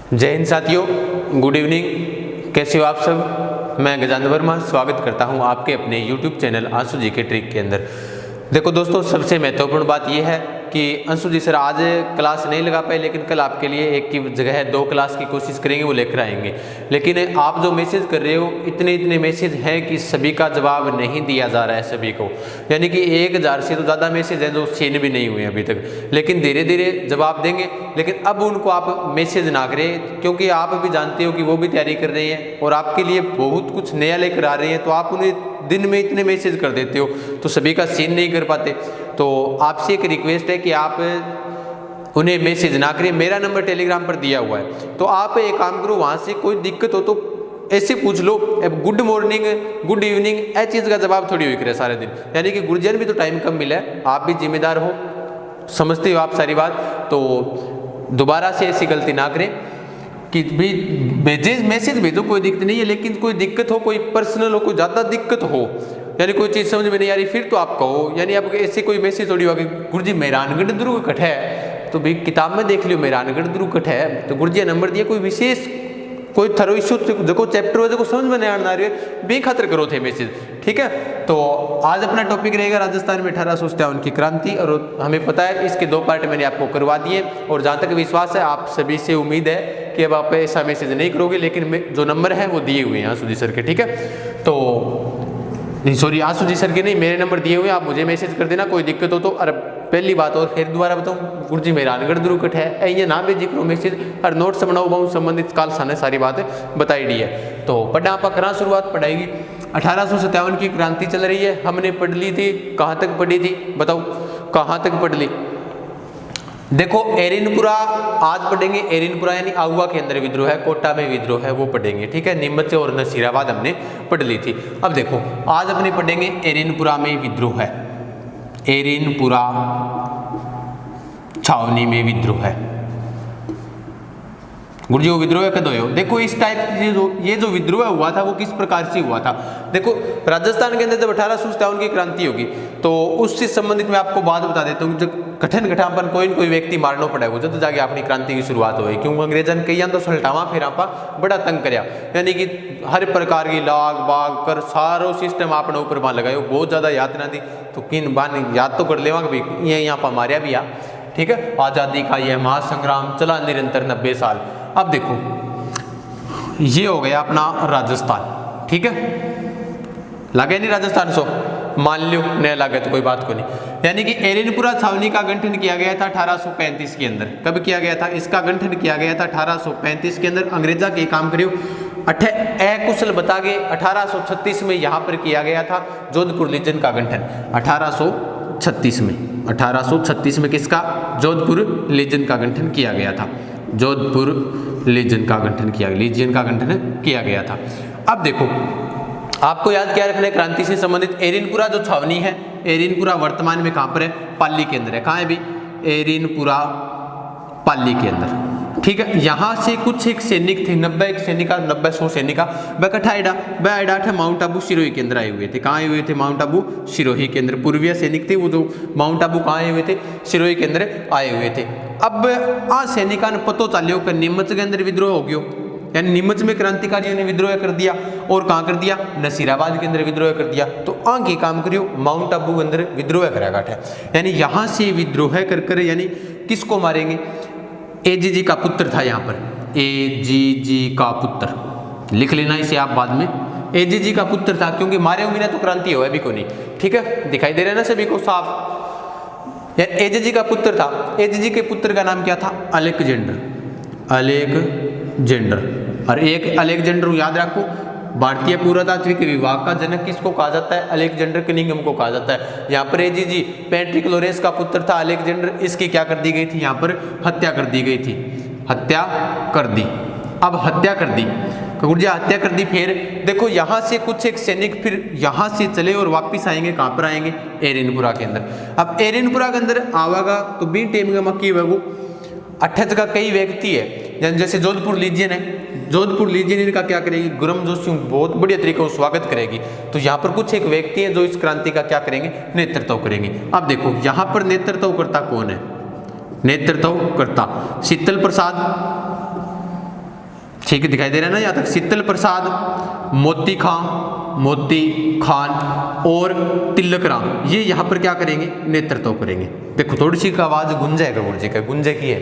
जय हिंद साथियों, good evening. कैसे हो आप सब? मैं गजानंद वर्मा स्वागत करता हूं आपके अपने YouTube चैनल अंशु जी के ट्रिक के अंदर। देखो दोस्तों, सबसे महत्वपूर्ण बात यह है कि अंशु जी सर आज क्लास नहीं लगा पाए, लेकिन कल आपके लिए एक की जगह 2 क्लास की कोशिश करेंगे, वो लेकर आएंगे। लेकिन आप जो मैसेज कर रहे हो, इतने मैसेज हैं कि सभी का जवाब नहीं दिया जा रहा है सभी को। यानी कि 1000 से तो ज़्यादा मैसेज हैं जो सीन भी नहीं हुए अभी तक, लेकिन धीरे धीरे जवाब देंगे। लेकिन अब उनको आप मैसेज ना करें, क्योंकि आप भी जानते हो कि वो भी तैयारी कर रहे हैं और आपके लिए बहुत कुछ नया लेकर आ रहे हैं। तो आप उन्हें दिन में इतने मैसेज कर देते हो तो सभी का सीन नहीं कर पाते। तो आपसे एक रिक्वेस्ट है कि आप उन्हें मैसेज ना करें। मेरा नंबर टेलीग्राम पर दिया हुआ है, तो आप एक काम करो, वहाँ से कोई दिक्कत हो तो ऐसे पूछ लो। अब गुड मॉर्निंग, गुड इवनिंग, ऐसी चीज़ का जवाब थोड़ी हुई करे सारे दिन। यानी कि गुरजन भी तो टाइम कम मिला है, आप भी जिम्मेदार हो, समझते हो आप सारी बात। तो दोबारा से ऐसी गलती ना करें कि भी मैसेज भेजो, कोई दिक्कत नहीं है। लेकिन कोई दिक्कत हो, कोई पर्सनल हो, कोई ज़्यादा दिक्कत हो, यानी कोई चीज़ समझ में नहीं आ रही, फिर तो आप कहो। यानी आप ऐसे कोई मैसेज थोड़ी होगा कि गुरुजी मेहरानगढ़ दुर्ग कट है, तो भाई किताब में देख लियो मेहरानगढ़ दुर्ग कट है, तो गुरुजी नंबर दिया। कोई विशेष कोई थरो इशू जो चैप्टर हो जो समझ में नहीं आना रही है, बेखतर करो थे मैसेज, ठीक है। तो आज अपना टॉपिक रहेगा राजस्थान में 1857 की क्रांति। और हमें पता है इसके 2 पार्ट मैंने आपको करवा दिए, और जहाँ तक विश्वास है आप सभी से उम्मीद है कि अब आप ऐसा मैसेज नहीं करोगे। लेकिन जो नंबर है वो दिए हुए हैं आंसू जी सर के, ठीक है। तो नहीं, सॉरी, आंसू जी सर के नहीं, मेरे नंबर दिए हुए हैं, आप मुझे मैसेज कर देना कोई दिक्कत हो तो। अरे पहली बात और फिर दोबारा बताऊँ, गुरुजी मेहरानगढ़ दुर्ग है ये ना भेजी करो मैसेज, और नोट्स बनाओ बहुत संबंधित काल साने सारी बातें बताई दी है। तो पढ़ना आप करा शुरुआत पढ़ाएगी। 1857 की क्रांति चल रही है, हमने पढ़ ली थी, कहाँ तक पढ़ी थी बताओ, कहाँ तक पढ़ ली? देखो एरिनपुरा आज पढ़ेंगे। एरिनपुरा यानी आहुआ के अंदर विद्रोह है, कोटा में विद्रोह है, वो पढ़ेंगे, ठीक है। नीमच और नसीराबाद हमने पढ़ ली थी। अब देखो आज अपने पढ़ेंगे एरिनपुरा में विद्रोह है, एरिनपुरा छावनी में विद्रोह है। गुरुजी वो विद्रोह कद हो? देखो इस टाइप ये जो विद्रोह हुआ था वो किस प्रकार से हुआ था। देखो राजस्थान के अंदर जब 1857 की क्रांति होगी तो उससे संबंधित मैं आपको बात बता देता हूँ। जब कठिन घटापन कोई व्यक्ति मारना पड़ेगा जब जाके अपनी क्रांति की शुरुआत हुई, क्योंकि अंग्रेजन कई तो सलटावा फिर आप बड़ा तंग करया। यानी कि हर प्रकार की लाग बाग कर सारो सिस्टम आपने ऊपर वहाँ लगाए, बहुत ज़्यादा यातना दी। तो किन बान याद तो कर लेवा कि भाई ये यहाँ पर मारिया भी आ, ठीक है। आज़ादी का यह महासंग्राम चला निरंतर 90 साल। अब देखो ये हो गया अपना राजस्थान, ठीक है। लगे नहीं राजस्थान सो मान लो, नहीं लगे तो कोई बात को नहीं। यानी कि एरिनपुरा छावनी का गठन किया गया था 1835 के अंदर। कब किया गया था? इसका गठन किया गया था 1835 के अंदर। अंग्रेजा के काम करियो कुशल बता गए 1836 में यहाँ पर किया गया था जोधपुर लीजन का गठन। 1836 में किसका? जोधपुर लीजन का गठन किया गया था। जोधपुर लीजन का गठन किया गया था। अब देखो आपको याद क्या रखना है क्रांति से संबंधित? एरिनपुरा जो छावनी है, एरिनपुरा वर्तमान में कहाँ पर है? पाली के अंदर है। कहाँ है भी? एरिनपुरा पाली के अंदर, ठीक है। यहाँ से कुछ एक सैनिक थे, 90-100 सैनिका वह माउंट आबू सिरोही के अंदर आए हुए थे। कहाँ आए हुए थे? माउंट आबू सिरोही के अंदर। पूर्वीय सैनिक थे वो, जो माउंट आबू कहाँ आए हुए थे? सिरोही के अंदर आए हुए थे। अब आ सैनिका ने पतो चालियो कि नीमच के अंदर विद्रोह हो गयो, यानी नीमच में क्रांतिकारियों ने विद्रोह कर दिया। और कहाँ कर दिया? नसीराबाद के अंदर विद्रोह कर दिया। तो आगे काम करियो माउंट आबू के अंदर विद्रोह करा है, यानी यहाँ से विद्रोह कर यानी किसको मारेंगे? एजीजी का पुत्र था यहाँ पर, एजीजी का पुत्र, लिख लेना इसे आप बाद में। एजीजी का पुत्र था, क्योंकि मारे हुए ना तो क्रांति हो अभी को नहीं, ठीक है। दिखाई दे रहा है ना सभी को साफ? एजीजी का पुत्र था। एजीजी के पुत्र का नाम क्या था? अलेक्जेंडर। और एक अलेक्जेंडर याद रखो, भारतीय पुरातात्विक विभाग का जनक किसको कहा जाता है? अलेक्जेंडर कनिंघम को कहा जाता है। यहाँ पर एजीजी पैट्रिक लोरेंस का पुत्र था अलेक्जेंडर, इसकी क्या कर दी गई थी? यहाँ पर हत्या कर दी गई थी, हत्या कर दी। अब हत्या कर दी, हत्या कर दी। फिर देखो यहाँ से कुछ एक सैनिक फिर यहाँ से चले और वापिस आएंगे, कहाँ पर आएंगे? एरिनपुरा के अंदर। अब एरिनपुरा के अंदर आवागा तो बी टेम का मक्की है वो 8 जगह कई व्यक्ति है, जैसे जोधपुर लीजियन है। जोधपुर लीजियन इनका क्या करेगी? गुरम जोशी बहुत बढ़िया तरीके से स्वागत करेगी। तो यहाँ पर कुछ एक व्यक्ति हैं जो इस क्रांति का क्या करेंगे? नेतृत्व करेंगे। अब देखो यहाँ पर नेतृत्व करता कौन है? नेतृत्व करता शीतल प्रसाद, ठीक है, दिखाई दे रहा है ना यहाँ तक। शीतल प्रसाद, मोती खान और तिलक राम, ये यहाँ पर क्या करेंगे, नेतृत्व करेंगे। देखो थोड़ी सी आवाज गुंजे है गुरुजी का, गुंजे की है,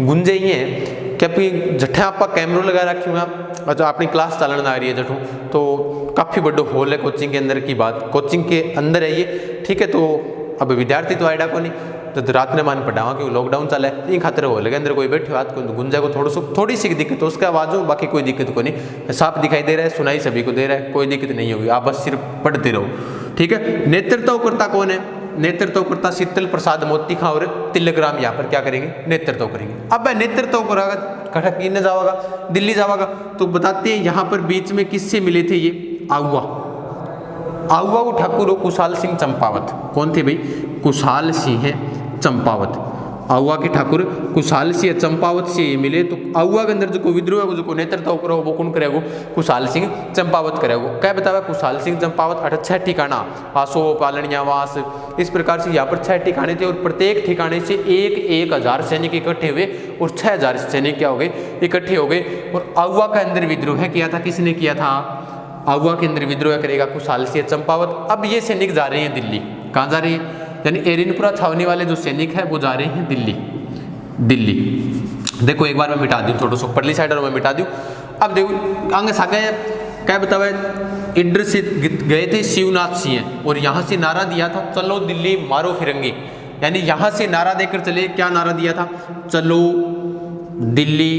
गुंजे ये है कि अपनी जठे आप कैमरो लगा रखी हुआ और जो अपनी क्लास चलन आ रही है जठू, तो काफ़ी बड़ा हॉल है कोचिंग के अंदर की बात, कोचिंग के अंदर है ये, ठीक है। तो अब विद्यार्थी तो आएगा को नहीं, तो रात ने मान पढ़ावा क्योंकि लॉकडाउन चला है, इन खातर हॉल के अंदर कोई बैठे हाथ को गुंजा को थोड़ी सी दिक्कत हो उसके आवाज़ हो, बाकी कोई दिक्कत को नहीं, साफ दिखाई दे रहा है, सुनाई सभी को दे रहा है, कोई दिक्कत नहीं होगी, आप बस सिर्फ पढ़ते रहो, ठीक है। नेतृत्वकर्ता कौन है, नेतृत्वकर्ता शीतल प्रसाद, मोती खां और तिलक राम यहाँ पर क्या करेंगे, नेतृत्व करेंगे। अब नेतृत्व करेगा कटक किन्ने जाओगा, दिल्ली जाओगा, तो बताते हैं यहाँ पर बीच में किससे मिले थे ये, आउवा को ठाकुर कुशाल सिंह चंपावत, कौन थे भाई, कुशाल सिंह चंपावत, आउवा के ठाकुर कुशाल सिंह चंपावत से मिले। तो आउवा के अंदर जो विद्रोह है जो नेतृत्व करो वो कौन करेगा, कुशाल सिंह चंपावत करेगा। क्या बताया, कुशाल सिंह चंपावत 6 ठिकाना, आसो पालनियावास, इस प्रकार से यहाँ पर 6 ठिकाने थे और प्रत्येक ठिकाने से 1000 सैनिक इकट्ठे हुए और 6000 सैनिक क्या हो गए, इकट्ठे हो गए। और आउवा के अंदर विद्रोह किया था, किसने किया था, आउवा के अंदर विद्रोह करेगा कुशाल सिंह चंपावत। अब ये सैनिक जा रहे हैं दिल्ली, कहाँ जा रहे हैं, यानी एरिनपुरा छावनी वाले जो सैनिक है वो जा रहे हैं दिल्ली। देखो एक बार मैं मिटा दूं, थोड़ा सा परली साइड और मैं मिटा दूं। अब देखो आगे सागे क्या बतावा, इधर से गए थे शिवनाथ सिंह और यहाँ से नारा दिया था, चलो दिल्ली मारो फिरंगी, यानी यहाँ से नारा देकर चले, क्या नारा दिया था, चलो दिल्ली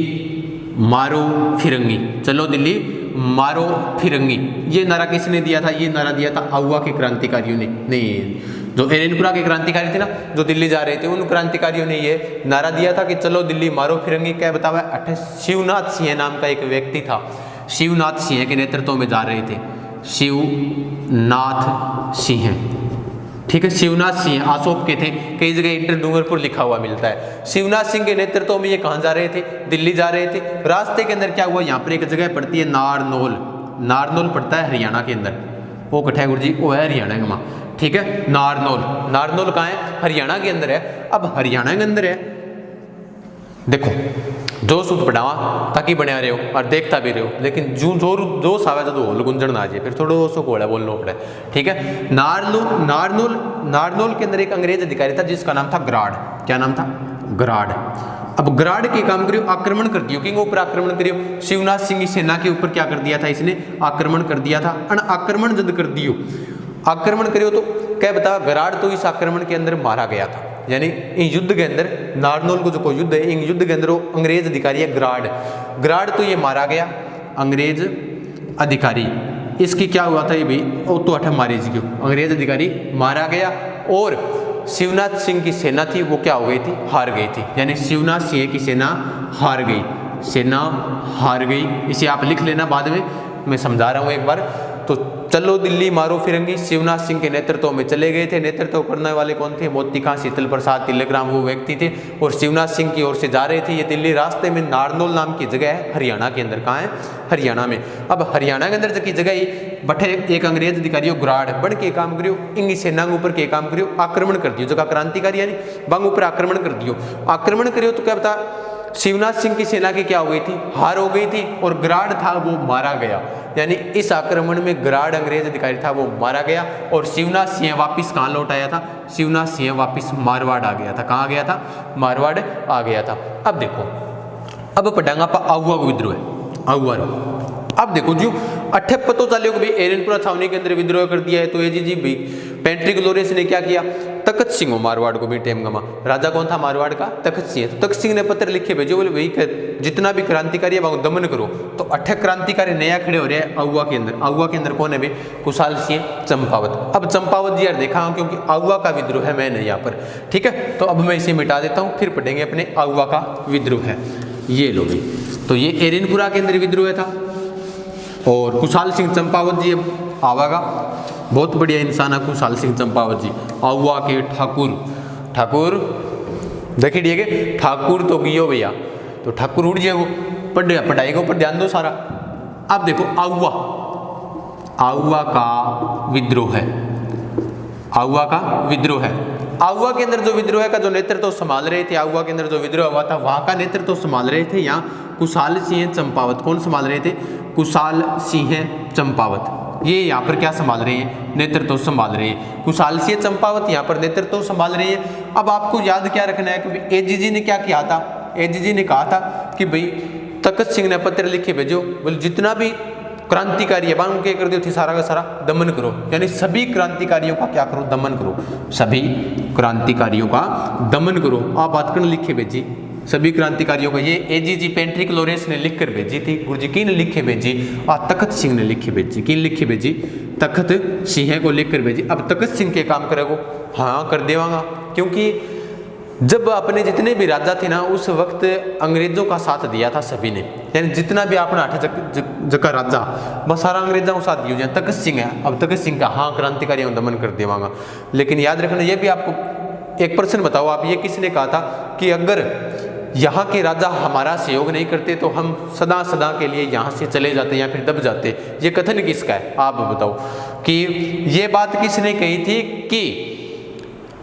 मारो फिरंगी, चलो दिल्ली मारो फिरंगी। ये नारा किसने दिया था, ये नारा दिया था आउवा के क्रांतिकारियों ने, नहीं जो एरेनपुरा के क्रांतिकारी थे ना जो दिल्ली जा रहे थे, उन क्रांतिकारियों ने ये नारा दिया था कि चलो दिल्ली मारो फिरंगी। क्या बतावा, शिवनाथ सिंह नाम का एक व्यक्ति था, शिवनाथ सिंह के नेतृत्व में जा रहे थे, शिवनाथ सिंह, ठीक है। शिवनाथ सिंह अशोक के थे, कई जगह इंटर डूंगरपुर लिखा हुआ मिलता है। शिवनाथ सिंह के नेतृत्व में ये कहाँ जा रहे थे, दिल्ली जा रहे थे। रास्ते के अंदर क्या हुआ, यहाँ पर एक जगह पड़ती है नारनौल पड़ता है हरियाणा के अंदर, वो कठा गुरु जी, वो है हरियाणा के माँ, ठीक है। नारनौल कहाँ है, हरियाणा के अंदर है। अब हरियाणा के अंदर है, देखो जो सूत पढ़ावा ताकि बने रहे हो और देखता भी रहे हो, लेकिन जो सावे जो होल गुंजन ना आ जाए, फिर थोड़ा सो घोड़ा बोलना पड़े, ठीक है। नारनौल के अंदर एक अंग्रेज अधिकारी था जिसका नाम था ग्राड, क्या नाम था, ग्राड। अब ग्राड के काम करियो, आक्रमण कर दियो, किंग ऊपर आक्रमण करियो, शिवनाथ सिंह की सेना के ऊपर क्या कर दिया था, इसने आक्रमण कर दिया था। आक्रमण जब कर दियो, आक्रमण करियो तो क्या बता, ग्राड तो इस आक्रमण के अंदर मारा गया था, यानी इन युद्ध के अंदर नारनौल को जो कोई युद्ध है, इन युद्ध के अंदर वो अंग्रेज अधिकारी है ग्राड तो ये मारा गया, अंग्रेज अधिकारी। इसकी क्या हुआ था, ये भी वो तो अठम मारे जी, अंग्रेज अधिकारी मारा गया और शिवनाथ सिंह की सेना थी वो क्या हो गई थी, हार गई थी, यानी शिवनाथ सिंह की सेना हार गई। इसे आप लिख लेना, बाद में मैं समझा रहा हूँ एक बार। तो चलो दिल्ली मारो फिरंगी शिवनाथ सिंह के नेतृत्व में चले गए थे। नेतृत्व करने वाले कौन थे, मोती खां, शीतल प्रसाद, तिलक राम वो व्यक्ति थे और शिवनाथ सिंह की ओर से जा रहे थे ये दिल्ली। रास्ते में नारनौल नाम की जगह है हरियाणा के अंदर, कहाँ है, हरियाणा में। अब हरियाणा के अंदर की जगह ही बठे एक अंग्रेज अधिकारी ग्राड बढ़ के काम करियो, इंगी सेना के ऊपर के काम करियो, आक्रमण कर दियो, जगह क्रांतिकारी यानी बंग ऊपर आक्रमण कर दियो। आक्रमण करियो तो क्या बता, शिवनाथ सिंह की सेना की क्या हो गई थी, हार हो गई थी और ग्राड था वो मारा गया, यानी इस आक्रमण में ग्राड अंग्रेज अधिकारी था वो मारा गया और शिवनाथ सिंह वापिस कहाँ लौट आया था, शिवनाथ सिंह वापिस मारवाड़ आ गया था। कहाँ गया था, मारवाड़ आ गया था। अब देखो, अब पढ़ांगा पा आउवा को विद्रोह है, आउवा। अब देखो जो अठे पतो चलियो कि भाई एरनपुरा छावनी के अंदर विद्रोह कर दिया है, तो ये जी भाई पेंट्री ग्लोरियस ने क्या किया, तखत सिंह मारवाड़ को भी टेम गमा। राजा कौन था मारवाड़ का, तखत सिंह। तो तखत सिंह ने पत्र लिखे भेजो, बोले भाई जितना भी क्रांतिकारी है वो दमन करो। तो अठे क्रांतिकारी नया खड़े हो रहे हैं आउवा के अंदर। आउवा के अंदर कौन है भाई, कुशाल सिंह चंपावत। अब चंपावत जी यार देखा हूँ क्योंकि आउवा का विद्रोह है मैंने यहाँ पर, ठीक है। तो अब मैं इसे मिटा देता हूँ, फिर पढ़ेंगे अपने आउवा का विद्रोह है। ये लो भाई, तो ये एरनपुरा के अंदर विद्रोह था और कुशाल सिंह चंपावत जी अब आवागा बहुत बढ़िया इंसान है कुशाल सिंह चंपावत जी। आउवा के ठाकुर देखिए ठीक है, ठाकुर तो गियो भैया, तो ठाकुर उड़ जाएगो, पढ़ाई के ऊपर ध्यान दो सारा। अब देखो आउवा का विद्रोह है, आउवा का विद्रोह है। आहुआ के अंदर जो विद्रोह का जो नेतृत्व संभाल रहे थे, आहुआ के अंदर जो विद्रोह हुआ था वहां का नेतृत्व संभाल रहे थे यहाँ कुशाल सिंह चंपावत। कौन संभाल रहे थे? कुशाल सिंह चंपावत। ये यहाँ पर क्या संभाल रहे हैं? नेतृत्व संभाल रहे हैं। कुशाल सिंह चंपावत यहाँ पर नेतृत्व संभाल रहे हैं। अब आपको याद क्या रखना है कि एजीजी ने क्या किया था? एजीजी ने कहा था कि भाई तखत सिंह ने पत्र लिखे भेजो, बोले जितना भी क्रांतिकारी है बांग के कर दियो थी सारा का सारा दमन करो, यानी सभी क्रांतिकारियों का क्या करो? दमन करो, सभी क्रांतिकारियों का दमन करो। आप बात करने लिखे भेजी सभी क्रांतिकारियों का। ये एजीजी पेंट्रिक लॉरेंस ने लिख कर भेजी थी। गुरुजी की ने लिखे भेजी? तखत सिंह ने लिखे भेजी। किन लिखे भेजी? तखत सिंह को लिख कर भेजी। अब तखत सिंह के काम करेगो? हाँ कर देवांगा, क्योंकि जब अपने जितने भी राजा थे ना उस वक्त अंग्रेजों का साथ दिया था सभी ने, यानी जितना भी अपना 8 जगह राजा बस सारा अंग्रेजों को साथ दियो जाए। तखत सिंह है, अब तखत सिंह का हाँ क्रांतिकारियों दमन कर देवांगा। लेकिन याद रखना ये भी आपको एक प्रश्न बताओ आप, ये किसने कहा था कि अगर यहाँ के राजा हमारा सहयोग नहीं करते तो हम सदा सदा के लिए यहाँ से चले जाते या फिर दब जाते? ये कथन किसका है आप बताओ कि ये बात किसने कही थी कि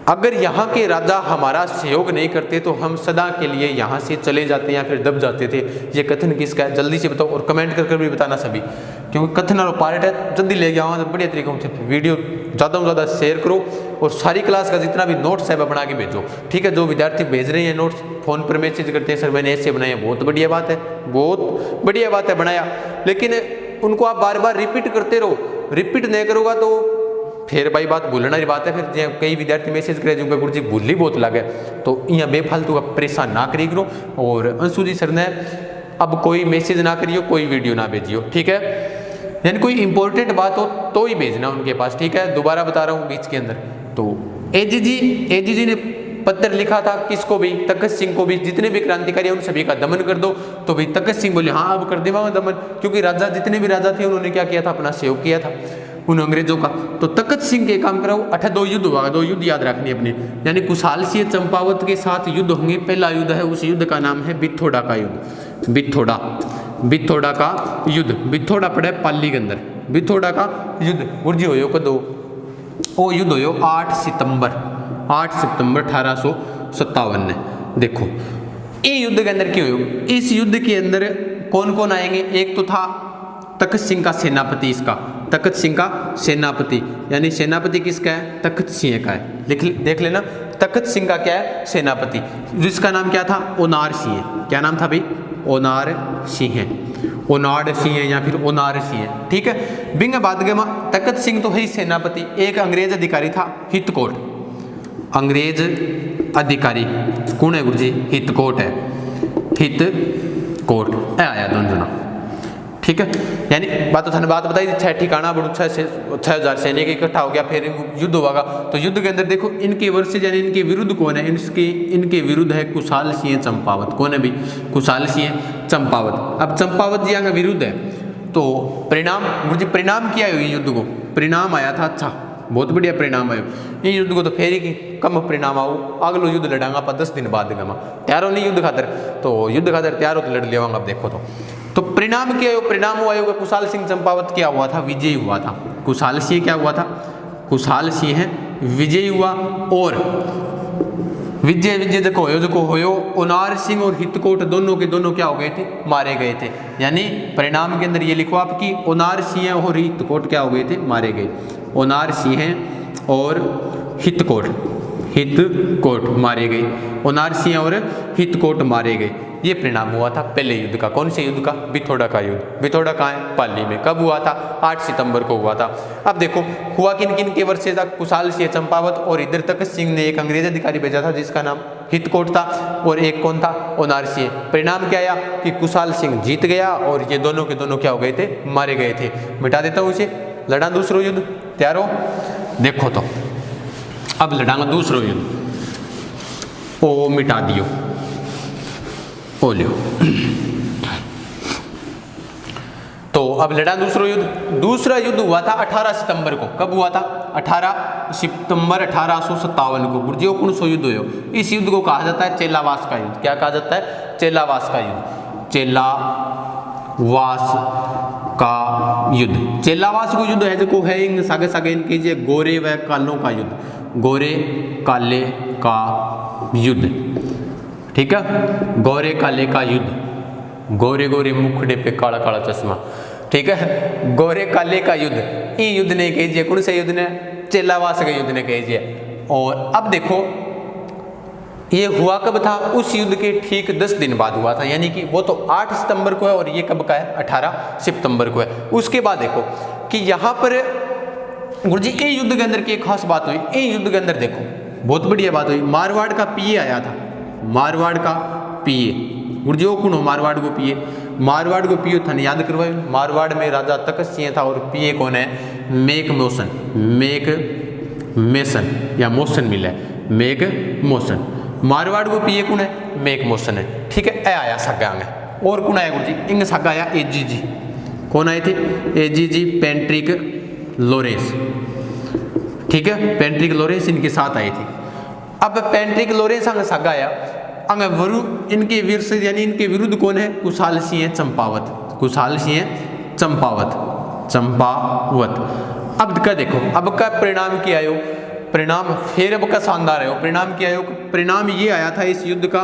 अगर यहाँ के राजा हमारा सहयोग नहीं करते तो हम सदा के लिए यहाँ से चले जाते या फिर दब जाते थे? ये कथन किसका है? जल्दी से बताओ और कमेंट कर भी बताना सभी, क्योंकि कथन और पार्ट है जल्दी ले जाओ बढ़िया तरीकों से। वीडियो ज़्यादा से ज़्यादा शेयर करो और सारी क्लास का जितना भी नोट्स है बना के भेजो, ठीक है? जो विद्यार्थी भेज रहे हैं नोट्स फ़ोन पर मैसेज करते हैं, सर मैंने ऐसे बनाया, बहुत बढ़िया बात है, बहुत बढ़िया बात है बनाया, लेकिन उनको आप बार बार रिपीट करते रहो। रिपीट नहीं करोगा तो फिर भाई बात भूलना ही बात है। फिर कई विद्यार्थी मैसेज करे जो गुरुजी भूल ही बहुत लगे, तो यहाँ बेफालतू का परेशान ना करी करो। और अंशु जी सर ने अब कोई मैसेज ना करियो, कोई वीडियो ना भेजियो, ठीक है? यानी कोई इंपॉर्टेंट बात हो तो ही भेजना उनके पास, ठीक है? दोबारा बता रहा हूँ बीच के अंदर। तो एजीजी ने पत्र लिखा था किसको भी? तखत सिंह को भी। जितने भी क्रांतिकारी उन सभी का दमन कर दो। तो भाई तखत सिंह बोले हाँ अब कर देगा दमन, क्योंकि राजा जितने भी राजा थे उन्होंने क्या किया था? अपना सहयोग किया था उन अंग्रेजों का। तो तखत सिंह के काम कराओ। 2 युद्ध हुआ, 2 युद्ध याद रखनी अपने, यानी कुशाल सिंह चंपावत के साथ युद्ध होंगे। पहला युद्ध है, उस युद्ध का नाम है बिथोड़ा का युद्ध। बिथोड़ा का युद्ध। बिथोड़ा पड़ा है पाली के अंदर। बिथोड़ा का युद्ध गुरुजी होयो कदो? वो युद्ध होयो 8 सितंबर 1857 ने। देखो ये युद्ध के अंदर क्यों होयो? इस युद्ध के अंदर कौन कौन आएंगे? एक तो था तखत सिंह का सेनापति, इसका तखत सिंह का सेनापति, यानी सेनापति किसका है? तखत सिंह का है। देख लेना, तखत सिंह का क्या है? सेनापति, जिसका नाम क्या था? ओनार सिंह। क्या नाम था भाई? ओनार सिंह। ओनार सिंह या फिर ओनार सिंह, ठीक है? बिंग बाद में तखत सिंह तो है ही सेनापति। एक अंग्रेज अधिकारी था हितकोट, अंग्रेज अधिकारी कौन है गुरुजी? हितकोट है, हितकोट आया दोनों जना, ठीक है? यानी बात बताई 6 ठिकाना बड़ू 6,000 सैनिक इकट्ठा हो गया, फिर युद्ध होगा। तो युद्ध के अंदर देखो इनके वर्सेज यानी इनके विरुद्ध कौन है? इनके विरुद्ध है कुशाल सिंह चंपावत। कौन है भी? कुशाल सिंह चंपावत। अब चंपावत जी का विरुद्ध है, तो परिणाम मुझे परिणाम क्या है युद्ध को? परिणाम आया था अच्छा, बहुत बढ़िया परिणाम आयो। ये युद्ध को तो फेरी की कम परिणाम आओ, अगलो युद्ध लड़ांगा पर 10 दिन बाद गमा त्यारो नहीं युद्ध खातर, तो युद्ध खातर त्यारो तो लड़ लेवांगा। अब देखो तो परिणाम क्या है? परिणाम हुआ होगा कुशाल सिंह चंपावत क्या हुआ था? विजय हुआ था। कुशाल सिंह क्या हुआ था? कुशाल सिंह विजय हुआ। और विजय देखो होयो ओनार सिंह और हितकोट दोनों के दोनों क्या हो गए थे? मारे गए थे। यानी परिणाम के अंदर ये लिखो आपकी ओनार सिंह और हितकोट क्या हो गए थे? मारे गए। ओनार सिंह और हितकोट मारे गए। ओनार सिंह और हितकोट मारे गए। ये परिणाम हुआ था पहले युद्ध का। कौन से युद्ध का? बिथोड़ा का युद्ध। बिथोड़ा कहाँ है? पाली में। कब हुआ था? 8 सितंबर को हुआ था। अब देखो हुआ किन किन के वर्सेज था? कुशाल सिंह चंपावत और इधर तखत सिंह ने एक अंग्रेज अधिकारी भेजा था जिसका नाम हितकोट था, और एक कौन था? ओनार सिंह। परिणाम क्या आया कि कुशाल सिंह जीत गया और ये दोनों के दोनों क्या हो गए थे? मारे गए थे। मिटा देता हूँ इसे। लड़ा दूसरा युद्ध, तैयार हो? देखो तो अब लड़ांगा दूसरा युद्ध। ओ मिटा दियो, ओ लियो। तो अब लड़ा दूसरा युद्ध। दूसरा युद्ध हुआ था 18 सितंबर को। कब हुआ था? 18 सितंबर 1857 को। गुरुजी कौन सो युद्ध हो? इस युद्ध को कहा जाता है चेलावास का युद्ध। क्या कहा जाता है? चेलावास का युद्ध। चेलावास का युद्ध। चेलावास को युद्ध है जो है सागे सागे इनके गोरे व कालों का युद्ध। गोरे काले का युद्ध, ठीक है, गोरे काले का युद्ध, गोरे गोरे मुखड़े पे काला काला चश्मा, ठीक है, गोरे काले का युद्ध, ये युद्ध ने कीजिए, कौन से युद्ध ने, चेलावास के युद्ध ने कीजिए। और अब देखो ये हुआ कब था, उस युद्ध के ठीक 10 दिन बाद हुआ था, यानी कि वो तो 8 सितंबर को है और ये कब का है, 18 सितंबर को है। उसके बाद देखो कि यहाँ पर गुरुजी ये युद्ध के अंदर की एक खास बात हुई, ये युद्ध के अंदर देखो बहुत बढ़िया बात हुई, मारवाड़ का पीए आया था, मारवाड़ का पीए, गुरुजी वो कौन हो मारवाड़ को पीए, मारवाड़ को पीए थाने याद करवाए, मारवाड़ में राजा तखत सिंह था और पीए कौन है, मेक मोशन, मेक मेसन या मोशन मिला है, मेक मोशन, मारवाड़ को पीए कौन है, मेक मोशन है, ठीक है। ए आया सागा में और कौन आया गुरुजी, इंग सागा आया एजीजी, कौन आए थे, एजीजी पेंट्रिक लोरेंस, ठीक है, पेंट्रिक लोरेंस इनके साथ आए थे। अब पेंट्रिक लोरेंस अंग सागा आया, अंग इनके विरुद्ध यानी इनके विरुद्ध कौन है, कुशाल सिंह चंपावत, कुशाल सिंह चंपावत, चंपावत। अब का देखो अब का परिणाम क्या आयो, परिणाम फिर अब का शानदार है, परिणाम क्या आयो, परिणाम ये आया था इस युद्ध का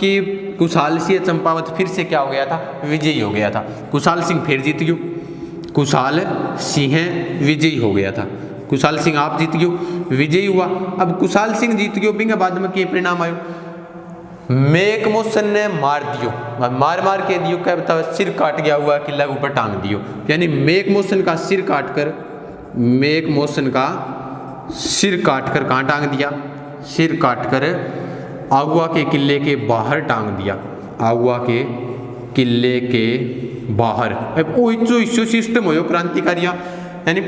कि कुशाल सिंह चंपावत फिर से क्या हो गया था, विजयी हो गया था, कुशाल सिंह फिर जीत गयो, कुशाल सिंह विजयी हो गया था, कुशाल सिंह आप जीत गयो, विजयी हुआ। अब कुशाल सिंह जीत गयो, बिंग बाद में क्या परिणाम आयो, मेक मोशन ने मार दियो, मार मार के दियो, क्या बताओ, सिर काट गया हुआ किला ऊपर टांग दियो, यानी मेक मोशन का सिर काट कर, मेक मोशन का सिर काट कर कहाँ टांग दिया, सिर काट कर आगुआ के किले के बाहर टांग दिया, आगुआ के किले के बाहर। अब वो इच्छो सिस्टम हो क्रांतिकारिया, यानी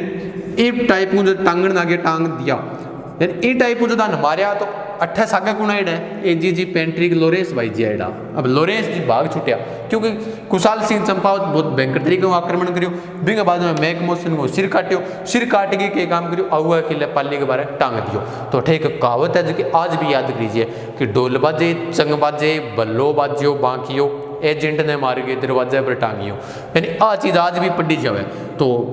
एक टाइप को जो टांगन आगे टांग दिया, यानी ये टाइप को जो दान मारिया तो 28 आगे कौन आइड है, एजीजी पेंट्रिक लोरेंस भाई जी आइडा। अब लोरेंस जी भाग छुटिया क्योंकि कुशाल सिंह चंपावत बहुत भयंकर तरीके आक्रमण करियो, बिंग बाद में मैक मोशन को सिर काटियो, सिर काट के काम करियो, आहुआ किले पाली के बारे टांग दियो। तो ठीक कहावत है जो कि आज भी याद कीजिए कि ढोल बाजे चंग बाजे बल्लो बाजियो बांकियो, एजेंट ने मार के दरवाजे पर टांगियो, यानी आ चीज आज भी पढ़ी जावे। तो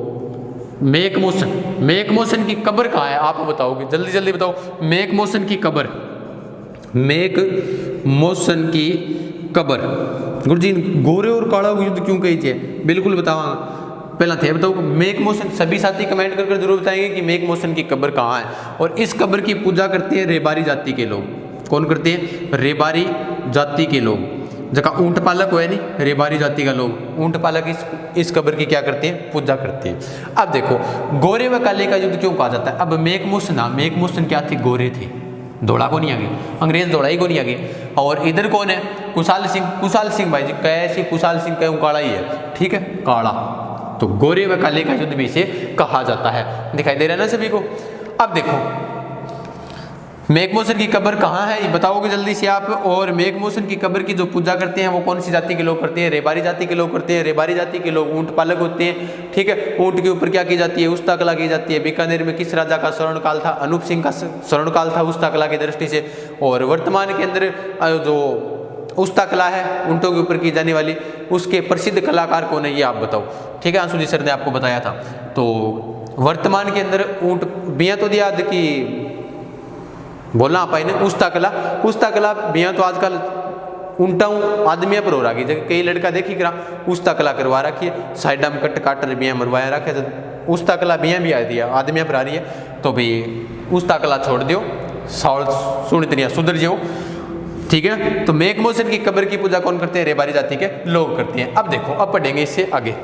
मेक मोशन की कब्र कहाँ है आप बताओगे, जल्दी जल्दी बताओ, मेक मोशन की कब्र, मेक मोशन की कब्र, गुरुजी गोरे और काला युद्ध क्यों कही थी, बिल्कुल बताओ, पहला थे बताओ मेक मोशन, सभी साथी कमेंट कर जरूर बताएंगे कि मेक मोशन की कब्र कहाँ है। और इस कब्र की पूजा करते हैं रेबारी जाति के लोग, कौन करते हैं, रेबारी जाति के लोग, जगह ऊंट पालक हुए नहीं, रेबारी जाति का लोग ऊंट पालक इस कब्र की क्या करते हैं, पूजा करते हैं। अब देखो गोरे व काले का युद्ध क्यों कहा जाता है। अब मेक मोशन क्या थे, गोरे थे, दौड़ा को नहीं आगे, अंग्रेज दौड़ा ही को नहीं आगे। और इधर कौन है, कुशाल सिंह भाई जी, कैसे कुशाल सिंह का काला ही है, ठीक है, काला। तो गोरे व काले का युद्ध भी इसे कहा जाता है, दिखाई दे रहा है ना सभी को। अब देखो मेक मोशन की कब्र कहाँ है ये बताओगे जल्दी से आप। और मेक मोशन की कब्र की जो पूजा करते हैं वो कौन सी जाति के लोग करते हैं, रेबारी जाति के लोग करते हैं। रेबारी जाति के लोग ऊंट पालक होते हैं, ठीक है। ऊंट के ऊपर क्या की जाती है, उस्ता कला की जाती है। बीकानेर में किस राजा का स्वर्णकाल था, अनूप सिंह का स्वर्णकाल था उस्ता कला की दृष्टि से। और वर्तमान के अंदर जो उस्ता कला है ऊंटों के ऊपर की जाने वाली, उसके प्रसिद्ध कलाकार कौन है ये आप बताओ, ठीक है। आंसू जी सर ने आपको बताया था। तो वर्तमान के अंदर ऊंट बिया तो दिया कि बोलना आप ने उस्ता कला बिया तो आजकल ऊंटाऊ आदमिया पर हो रहा है, कई लड़का देखी करा उस्ता कला करवा रखी है, साइडा में कट काटर बिया मरवाया रखे, तो उस्ता कला बिया भी आ दिया आदमिया पर आ रही है। तो भाई उस्ता कला छोड़ दियो, साउल सुन इतनी सुधर जाओ, ठीक है। तो मेक मोशन की कब्र की पूजा कौन करते हैं, रेबारी जाति के लोग करते हैं। अब देखो अब पढ़ेंगे इससे आगे।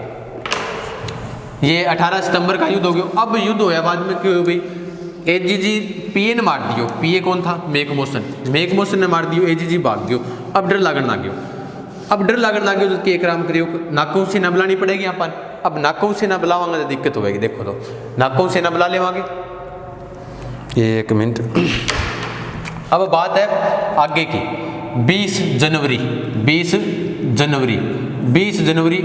ये 18 सितंबर का युद्ध हो गया। अब युद्ध होया बाद में क्यों भाई, एजीजी पीए ने मार दियो। पीए कौन था, मेक मोशन ने मार दियो, एजीजी भाग दियो। अब डर लागण लाग्यो, तो के कराम करियो, नाकों से न बुलानी पड़ेगी यहाँ पर। अब नाकों से न बुलावांगे तो दिक्कत होगी। देखो तो नाकों से न बुला लेवांगे, एक मिनट। अब बात है आगे की, 20 जनवरी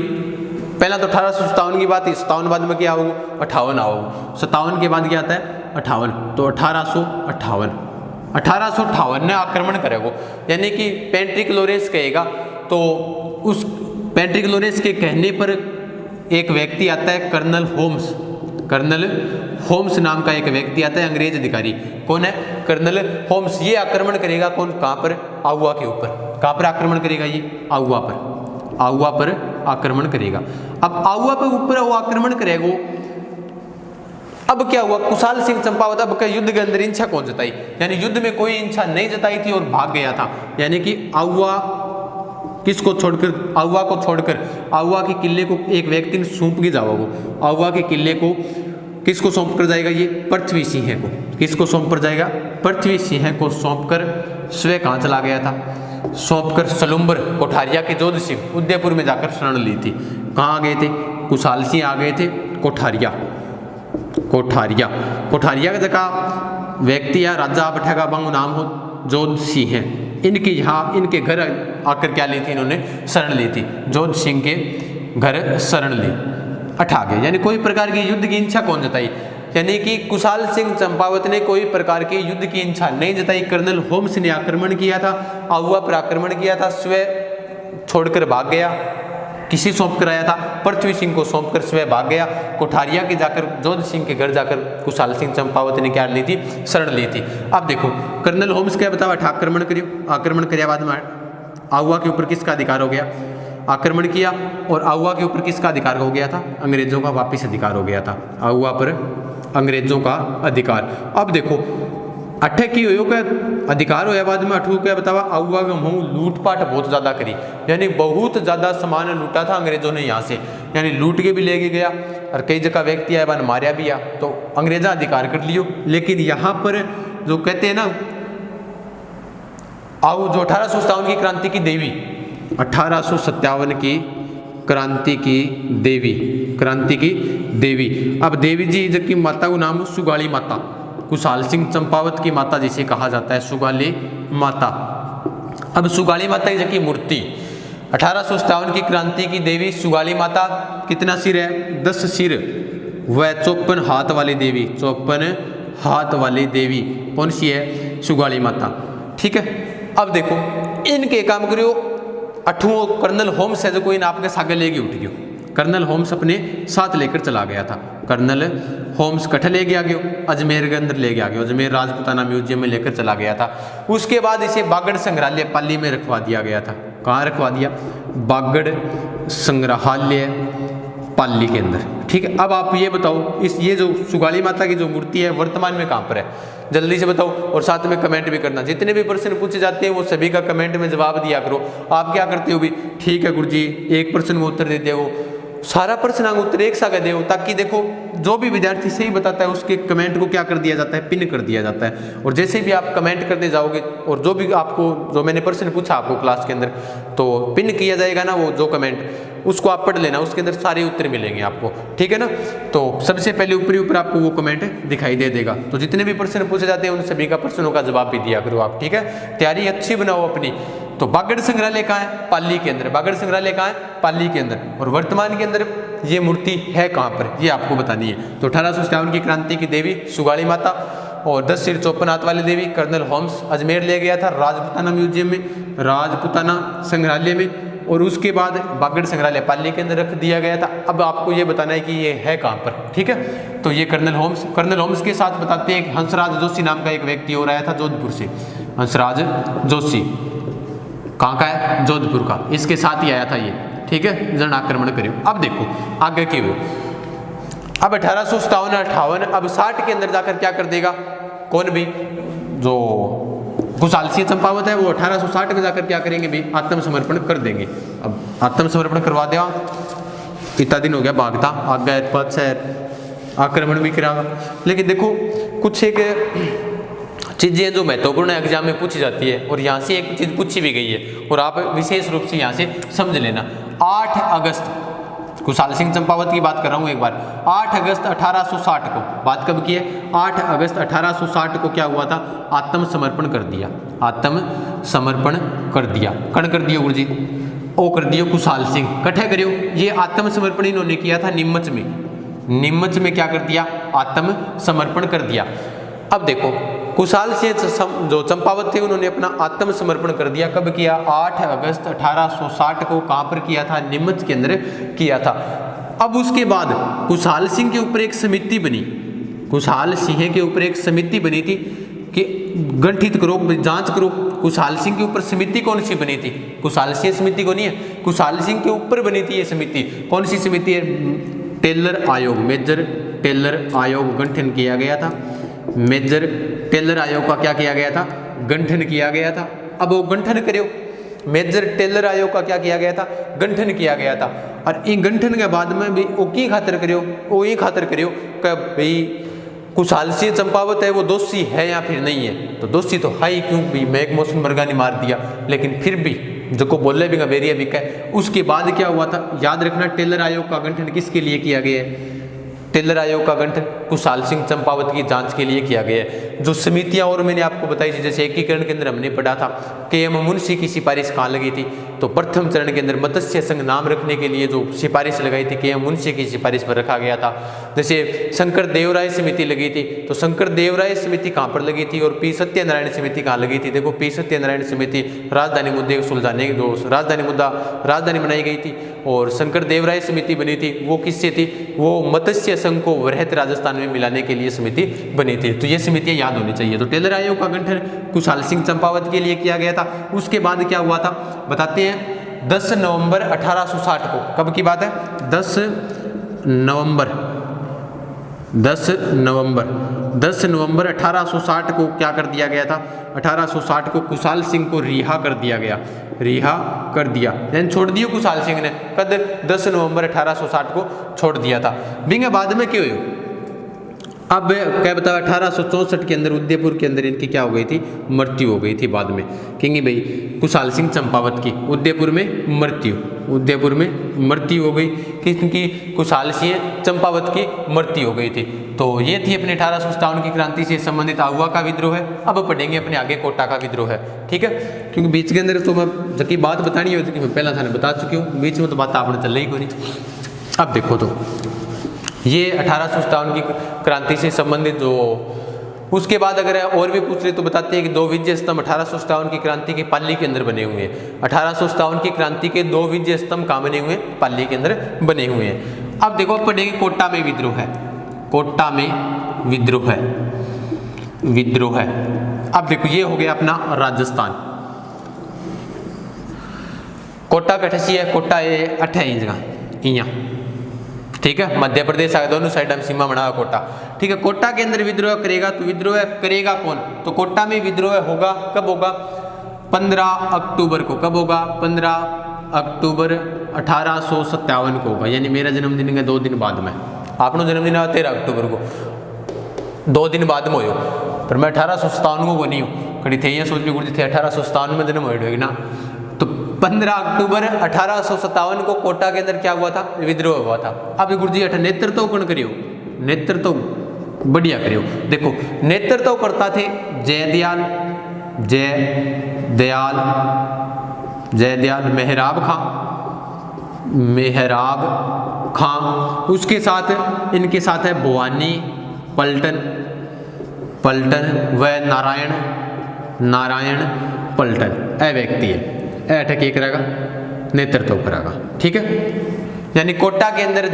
पहला तो 1857 की बात है। 57 बाद में क्या होगा, 58 आओ। 57 के बाद क्या आता है, 58। तो 1858 ने आक्रमण करेगा, यानी कि पेंट्रिक लोरेंस कहेगा। तो उस पेंट्रिक लोरेंस के कहने पर एक व्यक्ति आता है, कर्नल होम्स नाम का एक व्यक्ति आता है, अंग्रेज अधिकारी। कौन है? Colonel Holmes. ये आक्रमण करेगा कौन? कहां पर? आउवा के ऊपर। कहां पर आक्रमण करेगा? ये आउवा पर। आउवा पर आक्रमण करेगा। अब आउवा पे ऊपर वो आक्रमण करेगा। अब क्या हुआ? कुशाल सिंह चंपावत अब क्या युद्ध के अंदर इच्छा कौन जताई? यानी युद्ध में कोई इच्छा नहीं जताई थी और भाग गया था। यानी कि आउवा किसको छोड़कर? आउवा को छोड़कर आउवा के किले को एक व्यक्ति ने सौंप के जाओ। वो आउवा के किले को किसको सौंप कर जाएगा? ये पृथ्वी सिंह को। किसको सौंप कर जाएगा? पृथ्वी सिंह को सौंप कर स्वयं कहाँ चला गया था? सौंप कर सलुम्बर कोठारिया के जोध सिंह उदयपुर में जाकर शरण ली थी। कहाँ आ गए थे? कुशाल सिंह आ गए थे कोठारिया। कोठारिया कोठारिया का जगह व्यक्ति या राजा बैठेगा बंग नाम हो जोध सिंह है। इनकी यहाँ इनके घर आकर क्या ली थी? इन्होंने शरण ली थी। जोध सिंह के घर शरण ली, अठा गए। यानी कोई प्रकार की युद्ध की इच्छा कौन जताई? यानी कि कुशाल सिंह चंपावत ने कोई प्रकार की युद्ध की इच्छा नहीं जताई। कर्नल होम्स ने आक्रमण किया था, आउवा पर आक्रमण किया था, स्वयं छोड़कर भाग गया। किसी सौंप कर आया था? पृथ्वी सिंह को सौंप कर स्वयं भाग गया। कोठारिया के जाकर जोध सिंह के घर जाकर कुशाल सिंह चंपावत ने क्या ली थी? शरण ली थी। अब देखो कर्नल होम्स क्या बताओ? आक्रमण करियो। आक्रमण करने बाद में आउवा के ऊपर किसका अधिकार हो गया? आक्रमण किया और आउवा के ऊपर किसका अधिकार हो गया था? अंग्रेजों का वापिस अधिकार हो गया था। आउवा पर अंग्रेजों का अधिकार। अब देखो अठे की का अधिकार होया बाद में अठू क्या बतावा? आउवा का मुँह लूटपाट बहुत ज्यादा करी। यानी बहुत ज्यादा सामान लूटा था अंग्रेजों ने यहाँ से। यानी लूट के भी ले गया और कई जगह व्यक्ति आया मारिया भी आ, तो अंग्रेजा अधिकार कर लियो। लेकिन यहाँ पर जो कहते हैं ना आउ जो 1857 की क्रांति की देवी, 1857 की क्रांति की देवी, क्रांति की देवी। अब देवी जी जबकि माता का नाम सुगाली माता, कुशाल सिंह चंपावत की माता जिसे कहा जाता है सुगाली माता। अब सुगाली माता की जबकि मूर्ति 1857 की क्रांति की देवी सुगाली माता कितना सिर है? 10 सिर व 54 हाथ वाली देवी। 54 हाथ वाली देवी कौन सी है? सुगाली माता। ठीक है। अब देखो इनके काम करियो। अठुओं कर्नल होम्स है जो कोई आपके सागे लेके उठ गयो। कर्नल होम्स अपने साथ लेकर चला गया था। कर्नल होम्स कठ ले गया गयो, अजमेर के अंदर ले गया गयो, अजमेर राजपुताना म्यूजियम में लेकर चला गया था। उसके बाद इसे बागड़ संग्रहालय पाली में रखवा दिया गया था। कहाँ रखवा दिया? बागड़ संग्रहालय पाली के अंदर। ठीक है। अब आप ये बताओ ये जो सुगाली माता की जो मूर्ति है वर्तमान में कहाँ पर है? जल्दी से बताओ और साथ में कमेंट भी करना। जितने भी प्रश्न पूछे जाते हैं वो सभी का कमेंट में जवाब दिया करो। आप क्या करते हो भी? ठीक है गुरुजी, एक प्रश्न में उत्तर देते हो, सारा प्रश्न उत्तर एक सा दे, ताकि देखो जो भी विद्यार्थी सही बताता है उसके कमेंट को क्या कर दिया जाता है? पिन कर दिया जाता है। और जैसे भी आप कमेंट करते जाओगे और जो भी आपको जो मैंने प्रश्न पूछा आपको क्लास के अंदर तो पिन किया जाएगा ना, वो जो कमेंट उसको आप पढ़ लेना, उसके अंदर सारे उत्तर मिलेंगे आपको। ठीक है ना। तो सबसे पहले ऊपर आपको वो कमेंट दिखाई दे देगा। तो जितने भी प्रश्न पूछे जाते हैं उन सभी का प्रश्नों का जवाब भी दिया करो आप। ठीक है। तैयारी अच्छी बनाओ अपनी। तो बागड़ संग्रहालय कहाँ है? पाली के अंदर। बागड़ संग्रहालय कहाँ है? पाली के अंदर। और वर्तमान के अंदर ये मूर्ति है कहाँ पर? ये आपको बतानी है। तो 1857 की क्रांति की देवी सुगाली माता और 10 सिर 54 हाथ वाली देवी कर्नल होम्स अजमेर ले गया था राजपुताना म्यूजियम में, राजपुताना संग्रहालय में। और उसके बाद बागड़ संग्रहालय पाली के अंदर रख दिया गया था। अब आपको ये बताना है कि ये है कहाँ पर। ठीक है। तो ये कर्नल होम्स के साथ बताते हैं कि हंसराज जोशी नाम का एक व्यक्ति और आया था जोधपुर से। हंसराज जोशी कहाँ का है? जोधपुर का। इसके साथ ही आया था ये। ठीक है। जन आक्रमण करियो। अब देखो आगे की अब 1857-58 अब 60 के अंदर जाकर क्या कर देगा? कौन भी? जो कुशाल सिंह चंपावत है वो 1860 में जाकर क्या करेंगे भी? आत्मसमर्पण कर देंगे। अब आत्मसमर्पण करवा दिया, इतना दिन हो गया भागता आगे पद आक्रमण भी करागा। लेकिन देखो कुछ एक चीज़ें जो महत्वपूर्ण एग्जाम में पूछी जाती है और यहाँ से एक चीज़ पूछी भी गई है और आप विशेष रूप से यहाँ से समझ लेना। 8 अगस्त कुशाल सिंह चंपावत की बात कर रहा हूँ एक बार। 8 अगस्त 1860 को बात कब की है? 8 अगस्त 1860 को क्या हुआ था? आत्मसमर्पण कर दिया। आत्मसमर्पण कर दिया। कण कर दियो गुरुजी? ओ कर दियो कुशाल सिंह। कठे करियो? ये आत्मसमर्पण इन्होंने किया था नीमच में। नीमच में क्या कर दिया? आत्मसमर्पण कर दिया। अब देखो कुशाल सिंह जो चंपावत थे उन्होंने अपना आत्मसमर्पण कर दिया। कब किया? 8 अगस्त 1860 को। कहाँ पर किया था? नीमच के अंदर किया था। अब उसके बाद कुशाल सिंह के ऊपर एक समिति बनी। कुशाल सिंह के ऊपर एक समिति बनी थी कि गठित करो, जांच करो खुशहाल सिंह के ऊपर समिति कौन सी बनी थी। खुशहाल सिंह समिति को नहीं है, खुशहाल सिंह के ऊपर बनी थी ये समिति। कौन सी समिति है? टेलर आयोग, मेजर टेलर आयोग गठन किया गया था। मेजर टेलर आयोग का क्या किया गया था? गठन किया गया था। अब वो गठन करो, मेजर टेलर आयोग का क्या किया गया था? गठन किया गया था। और इन गठन के बाद में भी वो की खातर करियो, वो ये खातर करियो कि भाई खुशहाल सिंह चंपावत है वो दोषी है या फिर नहीं है। तो दोषी तो है ही, क्यों भी मेघ मौसम मरगा ने मार दिया, लेकिन फिर भी जो को बोले भी बेरिया भी कहे। उसके बाद क्या हुआ था? याद रखना, टेलर आयोग का गठन किसके लिए किया गया है? टेलर आयोग का गठन खुशहाल सिंह चंपावत की जांच के लिए किया गया है। जो समितियां और मैंने आपको बताई थी, जैसे एकीकरण के अंदर हमने पढ़ा था कि एम मुंशी की सिफारिश कहाँ लगी थी? तो प्रथम चरण के अंदर मत्स्य संघ नाम रखने के लिए जो सिफारिश लगाई थी कि एम मुंशी की सिफारिश पर रखा गया था। जैसे शंकर देवराय समिति लगी थी, तो शंकर देवराय समिति कहाँ पर लगी थी? और पी सत्यनारायण समिति कहाँ लगी थी? देखो, पी सत्यनारायण समिति राजधानी मुद्दे को सुलझाने, जो राजधानी बनाई गई थी, और शंकर देवराय समिति बनी थी वो किससे थी? वो मत्स्य संघ को वृहत राजस्थान में मिलाने के लिए समिति बनी थी। तो ये समितियां याद होनी चाहिए। तो टेलर आयोग का गठन खुशहाल सिंह चंपावत के लिए किया गया था। उसके बाद क्या हुआ था बताते हैं। 10 नवंबर 1860 को, कब की बात है? 10 नवंबर 1860 को क्या कर दिया गया था? 1860 को खुशहाल सिंह को रिहा कर दिया गया, रिहा कर दिया, यानी छोड़ दिया खुशहाल सिंह ने। कद 10 नवंबर 1860 को छोड़ दिया था। बिंगे बाद में क्यों हुई? अब क्या बताओ, 1864 के अंदर उदयपुर के अंदर इनकी क्या हो गई थी? मृत्यु हो गई थी बाद में। कहेंगे भाई खुशहाल सिंह चंपावत की उदयपुर में मृत्यु हो गई। किसकी? खुशहाल सिंह चंपावत की मृत्यु हो गई थी। तो ये थी अपने 1857 की क्रांति से संबंधित आहुआ का विद्रोह है। अब पढ़ेंगे अपने आगे कोटा का विद्रोह है, ठीक है। क्योंकि बीच के अंदर तो मैं जबकि बात बतानी है मैं पहला थाने बता चुकी हूँ, बीच में तो बात आपने चल रही कोई। अब देखो, तो ये 1857 की क्रांति से संबंधित जो, उसके बाद अगर और भी पूछ रहे तो बताते हैं कि 2 विजय स्तंभ 1857 की क्रांति के पाली के अंदर बने हुए हैं। 1857 की क्रांति के 2 विजय स्तंभ कहाँ बने हुए हैं? पाली के अंदर बने हुए हैं। अब देखो पढ़ेंगे कोटा में विद्रोह है, कोटा में विद्रोह है। अब देखो ये हो गया अपना राजस्थान। कोटा कठसी है, कोटा ये 28 जगह इया, ठीक है। मध्य प्रदेश आगे दोनों साइड में सीमा बना कोटा, ठीक है। कोटा के अंदर विद्रोह करेगा, तो विद्रोह करेगा कौन? तो कोटा में विद्रोह होगा, कब होगा? 15 अक्टूबर को। कब होगा? 15 अक्टूबर 1857 को होगा, यानी मेरा जन्मदिन का 2 दिन बाद में। आपनो जन्मदिन है 13 अक्टूबर को, 2 दिन बाद में हो। पर मैं 1857 को बनी हूँ, खड़ी थे ये सोच ली गुरु जी थे 1857 में जन्म होगी ना। तो 15 अक्टूबर 1857 को कोटा के अंदर क्या हुआ था? विद्रोह हुआ था। अब गुरु जी नेतृत्व कौन करियो? नेतृत्व बढ़िया करियो। देखो नेतृत्व करता थे जयदयाल मेहराब खां। उसके साथ इनके साथ है भवानी पलटन व नारायण पलटन। ए व्यक्ति है, ऐठक ये करेगा नेतृत्व करेगा, ठीक है। यानी कोटा के अंदर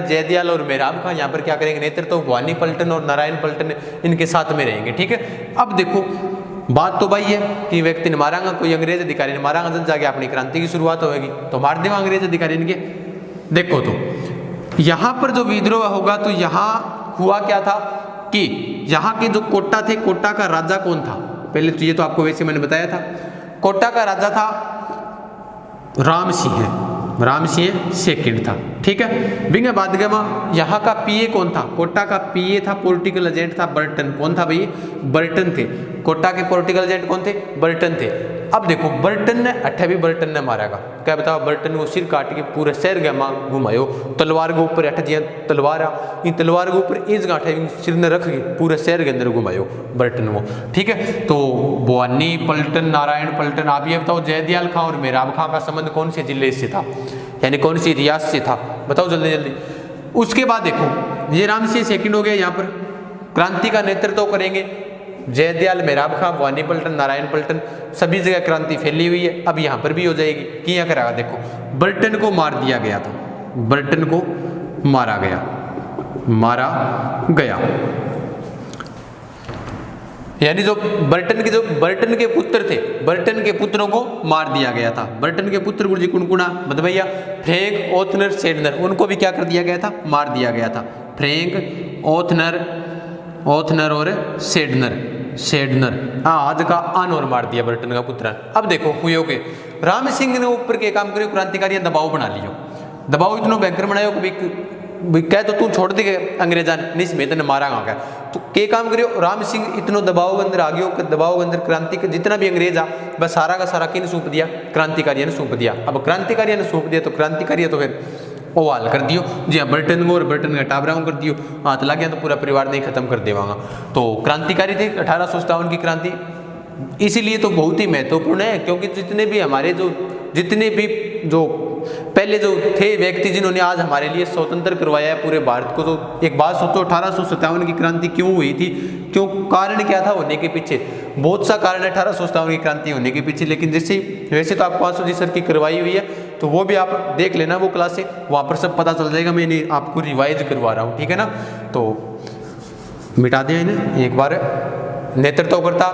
जयदयाल और मेहराब खां यहाँ पर क्या करेंगे? नेतृत्व। भवानी पलटन और नारायण पलटन इनके साथ में रहेंगे, ठीक है। अब देखो बात तो भाई है कि व्यक्ति ने मारांगा, कोई अंग्रेज अधिकारी ने मारांगा, जब जाके अपनी क्रांति की शुरुआत होगी। तो मार देगा अंग्रेज अधिकारी इनके। देखो तो यहाँ पर जो विद्रोह होगा, तो यहाँ हुआ क्या था कि यहाँ के जो कोटा थे, कोटा का राजा कौन था? पहले तो ये तो आपको वैसे मैंने बताया था। कोटा का राजा था राम सिंह सेकंड था, ठीक है। बिंगे बादगमा यहाँ का पीए कौन था? कोटा का पीए था, पॉलिटिकल एजेंट था बर्टन। कौन था भाई? बर्टन थे। कोटा के पॉलिटिकल एजेंट कौन थे? बर्टन थे। अब देखो बर्टन ने मारेगा, क्या बताओ? बर्टन को सिर काट के पूरे शहर गमा घुमायो, तलवार के ऊपर तलवार इन तलवार के ऊपर इस गांठे सिर ने रख के पूरे शहर के अंदर घुमायो बर्टन को, ठीक है। तो भवानी पलटन, नारायण पलटन। आप ये बताओ जयदयाल खां और मेहराब खां का संबंध कौन से जिले से था, यानी कौन सी रियासत से था? बताओ जल्दी जल्दी। उसके बाद देखो ये राम सिंह सेकंड हो गया, यहाँ पर क्रांति का नेतृत्व करेंगे जयदयाल, मेहराब खां, भवानी पलटन, नारायण पलटन। सभी जगह क्रांति फैली हुई है, अब यहाँ पर भी हो जाएगी। क्या करेगा? देखो बर्टन को मार दिया गया था, बर्टन को मारा गया। यानी जो बर्टन के पुत्र थे, बर्टन के पुत्रों को मार दिया गया था। बर्टन के पुत्र गुरुजी कुनकुना, भदभैया, फ्रैंक, ओथनर, सेडनर, उनको भी क्या कर दिया गया था, मार दिया गया था। फ्रैंक, ओथनर और सेडनर, हाँ, आज का आन और मार दिया बर्टन का पुत्र। अब देखो हुए के राम सिंह ने ऊपर के काम करियो, क्रांतिकारी दबाव बना लियो, दबाव इतना भयंकर बनायो कि कह तो तू छोड़ दे अंग्रेजा निस में तने मारा गा, तो के काम करियो, राम सिंह इतनो दबाव के अंदर आ गयो कि दबाव के अंदर क्रांति के जितना भी अंग्रेज आ बस सारा का सारा किन सौंप दिया, क्रांतिकारियों ने सौंप दिया। अब क्रांतिकारियों ने सौंप दिया तो क्रांतिकारी तो फिर वो हाल कर दियो जी, हाँ, बर्टन को और बर्टन का टाबरा कर दियो, हाथ लग गया तो पूरा परिवार नहीं खत्म कर देवागा। तो क्रांतिकारी थे 1857 की क्रांति, इसीलिए तो बहुत ही महत्वपूर्ण है, क्योंकि जितने भी जो पहले जो थे व्यक्ति जिन्होंने आज हमारे लिए स्वतंत्र करवाया है पूरे भारत को, तो एक बात सोचो 1857 की क्रांति क्यों हुई थी, क्यों, कारण क्या था होने के पीछे, बहुत सा कारण है 1857 की क्रांति होने के पीछे। लेकिन वैसे तो आपको आंसू जी सर की करवाई हुई है, तो वो भी आप देख लेना वो क्लास से, वहाँ पर सब पता चल जाएगा, मैंने आपको रिवाइज करवा रहा हूँ, ठीक है ना। तो मिटा दिया इन्हें एक बार। नेतृत्व करता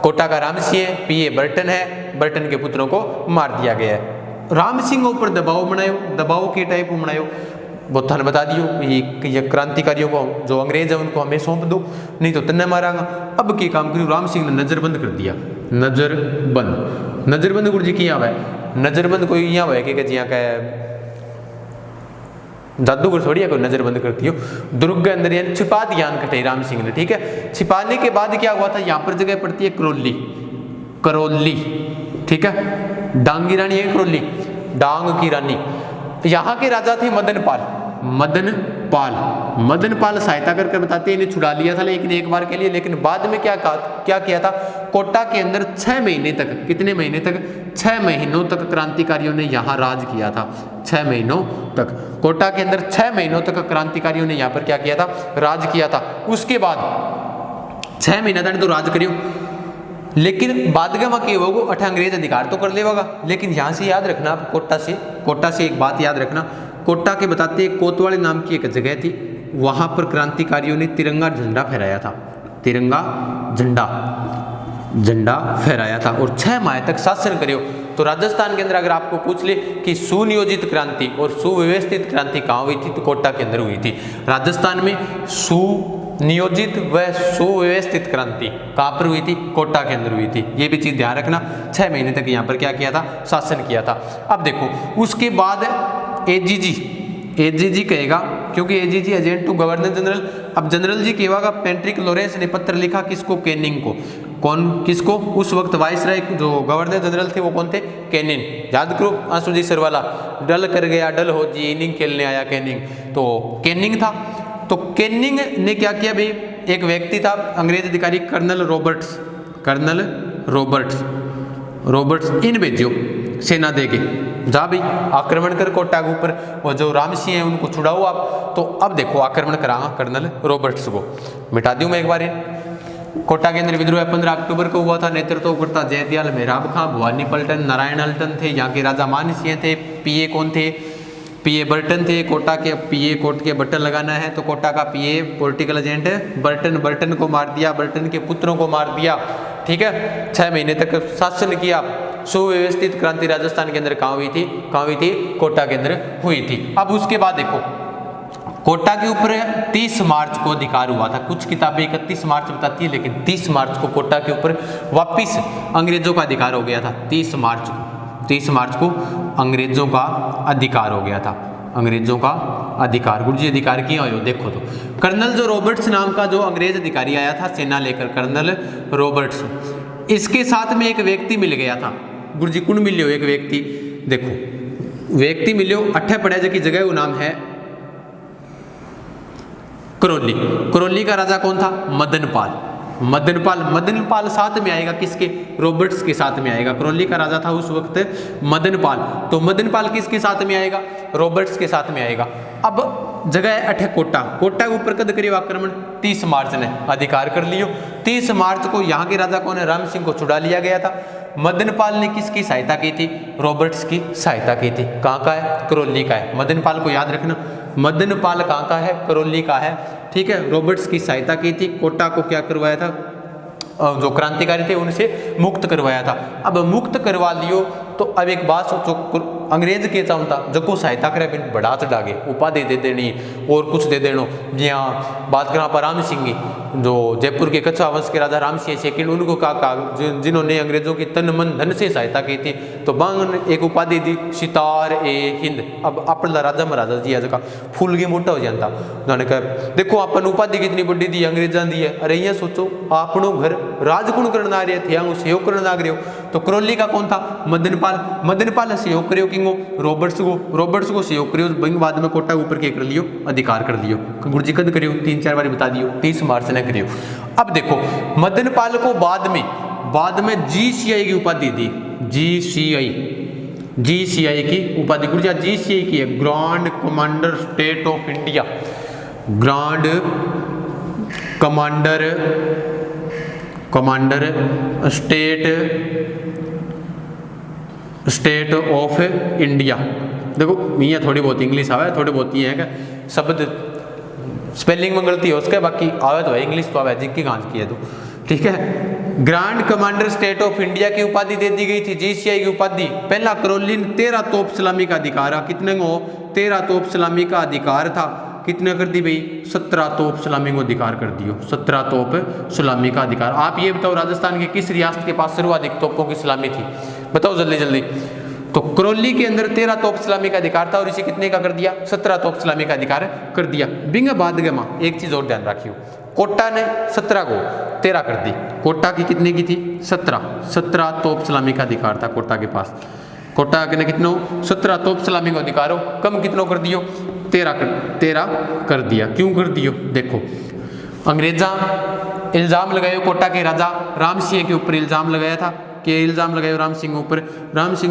कोटा का राम सिंह, पीए बर्टन है, बर्टन के पुत्रों को मार दिया गया है। राम सिंह ऊपर दबाव बनायो, दबाव के टाइप बनायो, बहुत थाने बता दियो ये क्रांतिकारियों को जो अंग्रेज है उनको हमें सौंप दो, नहीं तो तन्ने मारांगा। अब के काम करियो, राम सिंह ने नजरबंद कर दिया, नजरबंद गुरु जी की यहाँ है, नजरबंद कोई यहाँ है कि जिया का जादूगर थोड़ी है कोई नजरबंद करती हो, दुर्ग के अंदर यानी छिपा दिया कटे राम सिंह ने, ठीक है। छिपाने के बाद क्या हुआ था, यहाँ पर जगह पड़ती है करौली, ठीक है, डांग की रानी है करौली, डांग की रानी। यहाँ के राजा थे मदनपाल सहायता करके बताते हैं, इन्हें छुड़ा लिया था लेकिन एक बार के लिए, लेकिन बाद में क्या किया था, कोटा के अंदर 6 महीने तक, कितने महीने तक, 6 महीनों तक क्रांतिकारियों ने यहाँ राज किया था। 6 महीनों तक कोटा के अंदर 6 महीनों तक क्रांतिकारियों ने यहाँ पर क्या किया था, राज किया था। उसके बाद 6 महीना तक तो राज करियो, लेकिन बाद में क्या होगा, अठा अंग्रेज अधिकार तो कर लेगा, लेकिन यहाँ से याद रखना आप, कोटा से एक बात याद रखना, कोटा के बताते कोतवाली नाम की एक जगह थी, वहाँ पर क्रांतिकारियों ने तिरंगा झंडा फहराया था, तिरंगा झंडा फहराया था और 6 माह तक शासन करियो। तो राजस्थान के अंदर अगर आपको पूछ ले कि सुनियोजित क्रांति और सुव्यवस्थित क्रांति कहाँ हुई थी, तो कोटा के अंदर हुई थी। राजस्थान में सुनियोजित व सुव्यवस्थित क्रांति कहाँ पर हुई थी, कोटा के अंदर हुई थी। ये भी चीज ध्यान रखना, 6 महीने तक यहाँ पर क्या किया था, शासन किया था। अब देखो उसके बाद एजीजी कहेगा, क्योंकि AGG agent to governor general. अब जनरल जी कहेगा, पैट्रिक लॉरेंस ने पत्र लिखा किसको, कैनिंग को। किसको, उस वक्त वाइसराय जो गवर्नर जनरल थे वो कौन थे, कैनिंग। याद करो आंसू जी सर वाला, डल कर गया डल हो जी, इनिंग खेलने आया कैनिंग, तो कैनिंग था। तो कैनिंग ने क्या किया भाई, एक व्यक्ति था अंग्रेज अधिकारी कर्नल रॉबर्ट्स इन भेजियो सेना देके, जा भाई आक्रमण कर कोटा के ऊपर, और जो राम सिंह है उनको छुड़ाओ आप। तो अब देखो आक्रमण करांगा कर्नल रॉबर्ट्स को, मिटा दूं मैं एक बार। कोटा के अंदर विद्रोह 15 अक्टूबर को हुआ था। नेतृत्व करता जयदयाल मेहराब खां, भवानी पलटन, नारायण अल्टन थे, यहाँ के राजा मान सिंह थे। पीए कौन थे, पीए बर्टन थे। कोटा के पीए, कोट के बटन लगाना है तो कोटा का पीए पॉलिटिकल एजेंट है बर्टन को मार दिया, बर्टन के पुत्रों को मार दिया, ठीक है। 6 महीने तक शासन किया। सुव्यवस्थित क्रांति राजस्थान के अंदर कहाँ हुई थी, कोटा के अंदर हुई थी। अब उसके बाद देखो कोटा के ऊपर 30 मार्च को अधिकार हुआ था। कुछ किताबें 31 मार्च बताती है, लेकिन 30 मार्च को कोटा के ऊपर वापिस अंग्रेजों का अधिकार हो गया था। 30 मार्च को अंग्रेजों का अधिकार हो गया था, अंग्रेजों का अधिकार। गुरु जी अधिकार किया हो देखो तो कर्नल जो रॉबर्ट्स नाम का जो अंग्रेज अधिकारी आया था सेना लेकर, कर्नल रॉबर्ट्स, इसके साथ में एक व्यक्ति मिल गया था। गुरु जी कौन मिलियो, एक व्यक्ति, देखो व्यक्ति मिलियो अठे पड़े की जगह, वो नाम है करौली का राजा कौन था, मदनपाल साथ में आएगा किसके, रॉबर्ट्स के साथ में आएगा। करौली का राजा था उस वक्त मदनपाल, तो मदनपाल किसके साथ में आएगा, रॉबर्ट्स के साथ में आएगा। अब जगह है अठे कोटा के ऊपर कद करियो आक्रमण, 30 मार्च ने अधिकार कर लियो। 30 मार्च को यहाँ के राजा कौन है, राम सिंह को छुड़ा लिया गया था। मदनपाल ने किसकी सहायता की थी, रॉबर्ट्स की सहायता की थी। कहाँ का है, करौली का है। मदनपाल को याद रखना, मदनपाल कहाँ का है, करौली का है, ठीक है। रॉबर्ट्स की सहायता की थी। कोटा को क्या करवाया था, जो क्रांतिकारी थे उनसे मुक्त करवाया था। अब मुक्त करवा लियो तो अब एक बात सोचो, अंग्रेज के चाहता जको सहायता करे बिन बढ़ा चढ़ा के उपाधि दे देनी और कुछ दे देनो। यहाँ बात करा पर राम सिंह जो जयपुर के कच्छा वंश के राजा राम सिंह सेकंड, उनको कहा जिन्होंने अंग्रेजों की तन मन धन से सहायता की थी, तो बांग एक उपाधि दी सितार ए हिंद। अब अपना राजा महाराजा जी आज का फूल की मोटा हो जाता जाने कर देखो अपन उपाधि कितनी बड़ी दी अंग्रेजा दी है। अरे ये सोचो आपनो घर राजकुण करना आ रहे थे, यहाँ सहयोग करना आ रहे हो। तो करौली का कौन था? मदनपाल सहयोग करियो किंगो रॉबर्ट्स को सहयोग करियो। बंग बाद में कोटा ऊपर के कर लियो, अधिकार कर लियो। गुरुजी कद करियो 3-4 बार बता दियो, 30 मार्च ने करियो। अब देखो मदनपाल को बाद में GCI की उपाधि दी। GCI की उपाधि गुरुजी GCI की है, grand commander state of India. Grand commander state of India. देखो यहाँ थोड़ी बहुत इंग्लिश आवे, थोड़ी बहुत ये है क्या शब्द स्पेलिंग में गलती है उसके, बाकी आवे तो है इंग्लिश तो आवे जिनकी गांच की है तो ठीक है। Grand commander state of India की उपाधि दे दी गई थी, GCI की उपाधि। पहला करौली 13 तोप सलामी का अधिकार, कितने को 13 तोप सलामी का अधिकार था। कितने कर दी भाई? 17 तोप सलामी को अधिकार कर दियो, 17 तोप सलामी का अधिकार। आप ये बताओ राजस्थान के किस रियासत के पास सर्वाधिक तोपों की सलामी थी? बताओ जल्दी। तो करौली के अंदर 13 तोप सलामी का अधिकार था और इसे कितने का कर दिया? 17 तोप सलामी का अधिकार कर दिया। बिंग बाद गमा एक चीज और ध्यान रखियो, कोटा ने 17 को 13 कर दी। कोटा की कितने की थी? 17 तोप सलामी का अधिकार था कोटा के पास। कोटा ने कितनों? 17 तोप सलामी को अधिकार हो, कम कितनों कर दियो? 13 कर दिया। क्यों कर दियो? देखो अंग्रेजा इल्जाम लगायो कोटा के राजा राम सिंह के ऊपर इल्जाम लगाया था कि इल्जाम लगायो राम सिंह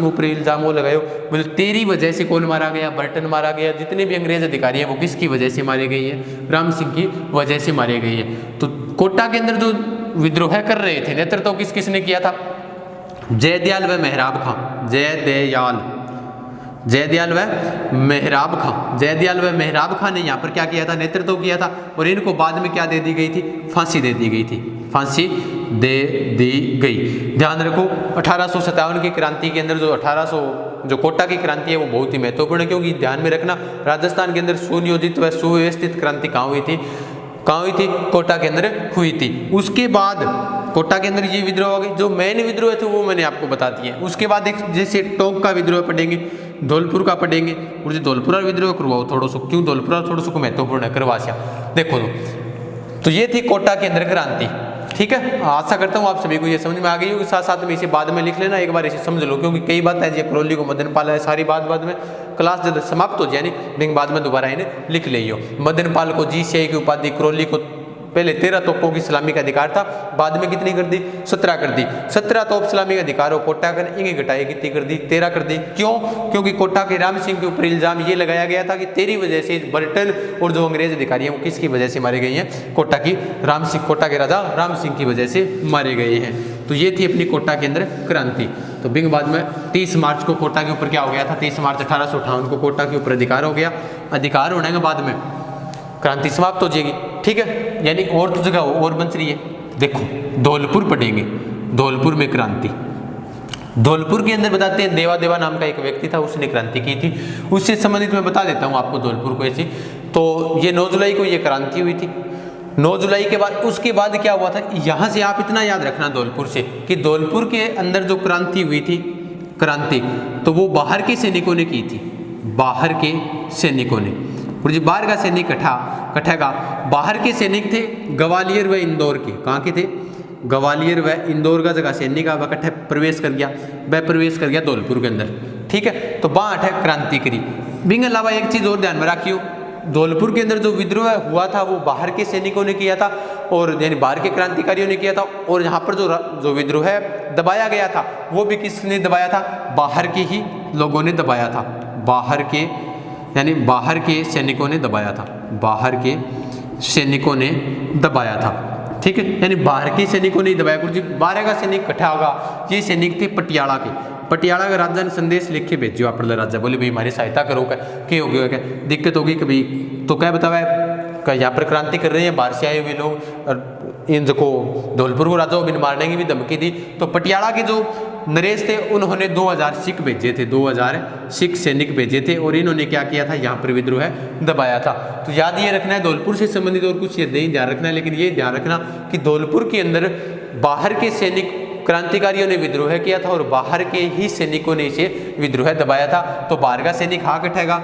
ऊपर इल्जाम वो लगायो बोले तेरी वजह से कौन मारा गया? बर्टन मारा गया। जितने भी अंग्रेज अधिकारी हैं वो किसकी वजह से मारे गए हैं? राम सिंह की वजह से मारे गए हैं। तो कोटा के अंदर जो विद्रोह कर रहे थे नेतृत्व किसने किया था? जयदयाल व मेहराब खां। जयदयाल व मेहराब खां ने यहाँ पर क्या किया था? नेतृत्व किया था। और इनको बाद में क्या दे दी गई थी? फांसी दे दी गई। ध्यान रखो 1857 की क्रांति के अंदर जो कोटा की क्रांति है वो बहुत ही महत्वपूर्ण है, क्योंकि ध्यान में रखना राजस्थान के अंदर सुनियोजित व सुव्यवस्थित क्रांति कहाँ हुई थी? कोटा के अंदर हुई थी। उसके बाद कोटा के अंदर ये विद्रोह हो गई। जो मेन विद्रोह थे वो मैंने आपको बता दिए। उसके बाद एक जैसे टोंक का विद्रोह पढ़ेंगे, धौलपुर का पढ़ेंगे। और जो धौलपुर विद्रोह करवाओ थोड़ा सा, क्यों धौलपुर थोड़ा सा महत्वपूर्ण है करवासिया। देखो तो ये थी कोटा के अंदर क्रांति। ठीक है, आशा करता हूँ आप सभी को ये समझ में आ गई होगी। साथ साथ में इसे बाद में लिख लेना, एक बार इसे समझ लो, क्योंकि कई बात है जो करौली को मदनपाल है, सारी बात बाद में क्लास जब समाप्त हो जाए नहीं बाद में दोबारा इन्हें लिख लियो। मदनपाल को GCI की उपाधि, करौली को पहले 13 तोपों की सलामी का अधिकार था, बाद में कितनी कर दी? 17 कर दी। 17 तोप सलामी का अधिकार हो कोटा का इंगे घटाई कितनी कर दी? 13 कर दी। क्यों? क्योंकि कोटा के राम सिंह के ऊपर इल्जाम ये लगाया गया था कि तेरी वजह से बर्टन और जो अंग्रेज अधिकारी हैं वो किसकी वजह से मारे गए हैं? कोटा के राजा राम सिंह की वजह से मारे गए हैं। तो ये थी अपनी कोटा के अंदर क्रांति। तो बिंग बाद में 30 मार्च को कोटा के ऊपर क्या हो गया था? 30 मार्च 1858 को कोटा के ऊपर अधिकार हो गया। अधिकार होने के बाद में क्रांति समाप्त हो जाएगी। ठीक है, यानी और तो जगह और बन रही है। देखो धौलपुर पढ़ेंगे, धौलपुर में क्रांति। धौलपुर के अंदर बताते हैं देवा नाम का एक व्यक्ति था, उसने क्रांति की थी। उससे संबंधित मैं बता देता हूँ आपको धौलपुर को ऐसे। तो ये 9 जुलाई को ये क्रांति हुई थी। 9 जुलाई के बाद उसके बाद क्या हुआ था? यहाँ से आप इतना याद रखना धौलपुर से कि धौलपुर के अंदर जो क्रांति हुई थी तो वो बाहर के सैनिकों ने की थी। बाहर के सैनिकों ने, और जो बाहर का सैनिक कटेगा, बाहर के सैनिक थे ग्वालियर व इंदौर के। कहाँ के थे? ग्वालियर व इंदौर का जगह सैनिक वह कट्ठे प्रवेश कर गया धौलपुर के अंदर। ठीक है, तो वहाँ क्रांति करी। बिंग अलावा एक चीज़ और ध्यान में रखियो, धौलपुर के अंदर जो विद्रोह हुआ था वो बाहर के सैनिकों ने किया था, और यानी बाहर के क्रांतिकारियों ने किया था। और यहाँ पर जो विद्रोह दबाया गया था वो भी किसने दबाया था? बाहर के ही लोगों ने दबाया था। बाहर के सैनिकों ने दबाया था। बाहर के सैनिकों ने दबाया था। ठीक है, यानी बाहर के सैनिकों ने दबाया। गुरु जी बाहर का सैनिक इकट्ठा होगा, ये सैनिक थे पटियाला के। पटियाला का राजा ने संदेश लिख के भेजो आप राजा, बोले भाई हमारी सहायता करो। क्या हो गया? क्या दिक्कत होगी कभी? तो क्या बतावा यहाँ पर क्रांति कर रहे हैं बाहर से आए हुए लोग, इनको धौलपुर को राजाओं बिन मारने की भी धमकी दी। तो पटियाला के जो नरेश थे उन्होंने 2000 सिख भेजे थे, 2000 सिख सैनिक भेजे थे और इन्होंने क्या किया था, यहाँ पर विद्रोह दबाया था। तो याद ये रखना है धौलपुर से संबंधित और कुछ ये नहीं ध्यान रखना है, लेकिन ये ध्यान रखना कि धौलपुर के अंदर बाहर के सैनिक क्रांतिकारियों ने विद्रोह किया था और बाहर के ही सैनिकों ने इसे विद्रोह दबाया था। तो बाहर का सैनिक हाँ कटेगा,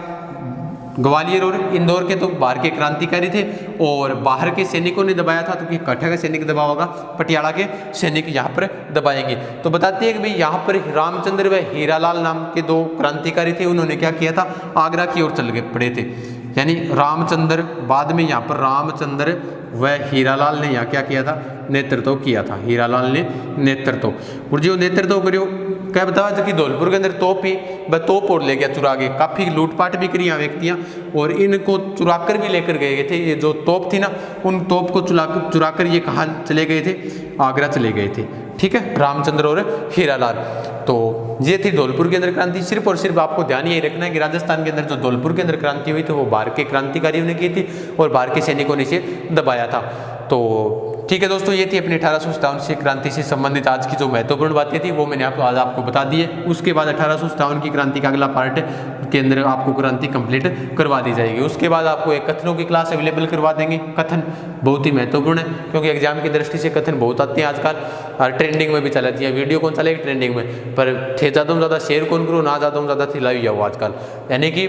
ग्वालियर और इंदौर के तो बाहर के क्रांतिकारी थे और बाहर के सैनिकों ने दबाया था, तो कठा का सैनिक दबा होगा, पटियाला के सैनिक यहाँ पर दबाएंगे। तो बताते हैं कि भाई यहाँ पर रामचंद्र व हीरालाल नाम के दो क्रांतिकारी थे, उन्होंने क्या किया था, आगरा की ओर चल गए पड़े थे। यानी रामचंद्र, बाद में यहाँ पर रामचंद्र व हीरालाल ने यहाँ क्या किया था, नेतृत्व किया था। हीरालाल ने नेतृत्व, और जो नेतृत्व करियो क्या बताया था कि धौलपुर के अंदर तोप ही तोप और ले गया चुरा के, काफ़ी लूटपाट भी करी यहाँ व्यक्तियाँ और इनको चुराकर भी लेकर गए थे। ये जो तोप थी ना, उन तोप को चुराकर ये कहाँ चले गए थे, आगरा चले गए थे। ठीक है, रामचंद्र और हीरालाल। तो ये थी धौलपुर के अंदर क्रांति। सिर्फ और सिर्फ आपको ध्यान यही रखना है कि राजस्थान के अंदर जो धौलपुर के अंदर क्रांति हुई थी वो बाहर के क्रांतिकारियों ने की थी और बाहर के सैनिकों ने इसे दबाया था। तो ठीक है दोस्तों, ये थी अपनी 1857 से क्रांति से संबंधित आज की जो महत्वपूर्ण बातें थी वो मैंने आज आपको बता दी है। उसके बाद 1857 की क्रांति का अगला पार्ट के अंदर आपको क्रांति कंप्लीट करवा दी जाएगी। उसके बाद आपको एक कथनों की क्लास अवेलेबल करवा देंगे। कथन बहुत ही महत्वपूर्ण है क्योंकि एग्जाम की दृष्टि से कथन बहुत आते हैं आजकल और ट्रेंडिंग में भी चलाती है। वीडियो कौन चलेगी ट्रेंडिंग में, पर थे ज़्यादा ज़्यादा शेयर कौन करो, ना ज़्यादा ज़्यादा थिलाई जाओ आजकल। यानी कि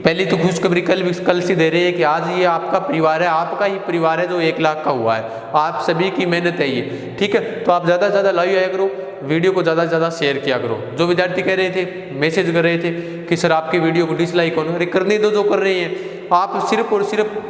पहली तो खुशखबरी कल से दे रहे हैं कि आज ये आपका परिवार है, आपका ही परिवार है जो 1 लाख का हुआ है, आप सभी की मेहनत है ये। ठीक है, तो आप ज़्यादा से ज़्यादा लाइव आया करो, वीडियो को ज़्यादा से ज़्यादा शेयर किया करो। जो विद्यार्थी कह रहे थे, मैसेज कर रहे थे कि सर आपकी वीडियो को डिसलाइक होने, अरे करने दो जो कर रहे हैं। आप सिर्फ और सिर्फ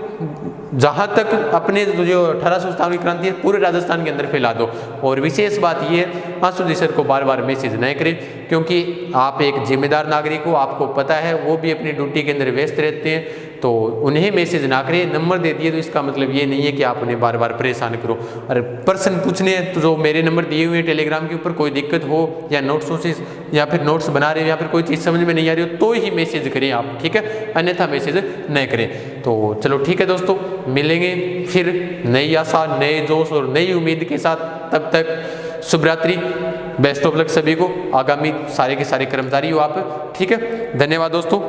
जहाँ तक अपने जो 1857 की क्रांति है पूरे राजस्थान के अंदर फैला दो। और विशेष बात ये है, आंसू जी सर को बार बार मैसेज नहीं करें क्योंकि आप एक जिम्मेदार नागरिक हो, आपको पता है वो भी अपनी ड्यूटी के अंदर व्यस्त रहते हैं, तो उन्हें मैसेज ना करें। नंबर दे दिए तो इसका मतलब ये नहीं है कि आप उन्हें बार बार परेशान करो। अरे पर्सन पूछने तो जो मेरे नंबर दिए हुए हैं टेलीग्राम के ऊपर, कोई दिक्कत हो या नोट्स या फिर नोट्स बना रहे हो या फिर कोई चीज़ समझ में नहीं आ रही हो तो ही मैसेज करें आप, ठीक है, अन्यथा मैसेज नहीं करें। तो चलो ठीक है दोस्तों, मिलेंगे फिर नई आशा, नए जोश और नई उम्मीद के साथ। तब तक शुभ रात्रि, बेस्ट ऑफ लक सभी को, आगामी सारे के सारे कर्मचारी हो आप। ठीक है, धन्यवाद दोस्तों।